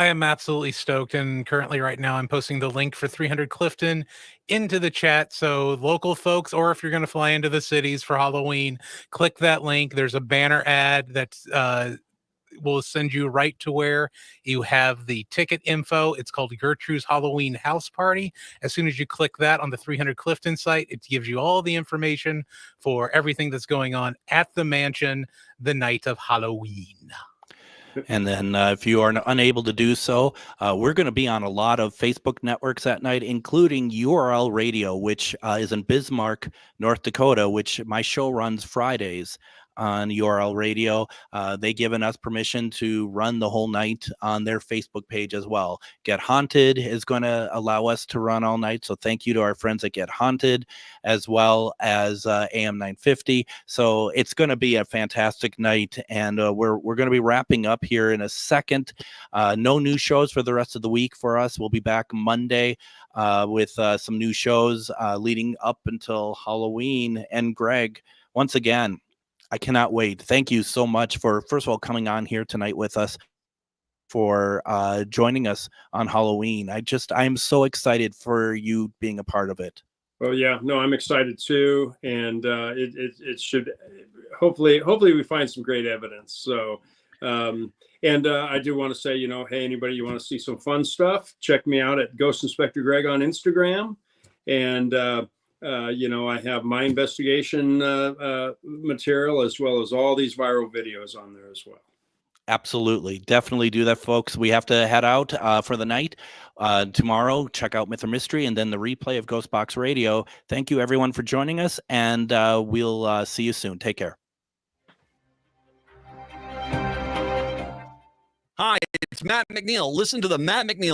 I am absolutely stoked, and currently right now I'm posting the link for 300 Clifton into the chat. So local folks, or if you're going to fly into the cities for Halloween, click that link. There's a banner ad that will send you right to where you have the ticket info. It's called Gertrude's Halloween House Party. As soon as you click that on the 300 Clifton site, it gives you all the information for everything that's going on at the mansion the night of Halloween. And then if you are unable to do so, we're going to be on a lot of Facebook networks that night, including URL Radio, which is in Bismarck, North Dakota, which my show runs Fridays on URL Radio. They given us permission to run the whole night on their Facebook page as well. Get Haunted is going to allow us to run all night. So thank you to our friends at Get Haunted, as well as AM 950. So it's going to be a fantastic night. And we're going to be wrapping up here in a second. No new shows for the rest of the week for us. We'll be back Monday with some new shows leading up until Halloween. And Greg, once again, I cannot wait. Thank you so much for, first of all, coming on here tonight with us, for joining us on Halloween. I'm so excited for you being a part of it. Well, yeah, no, I'm excited too. And it should, hopefully we find some great evidence. So, and I do want to say, hey, anybody, you want to see some fun stuff, check me out at Ghost Inspector Greg on Instagram. And, I have my investigation material, as well as all these viral videos on there as well. Absolutely. Definitely do that, folks. We have to head out for the night. Tomorrow, check out Myth or Mystery and then the replay of GhostBox Radio. Thank you, everyone, for joining us, and we'll see you soon. Take care. Hi, it's Matt McNeil. Listen to the Matt McNeil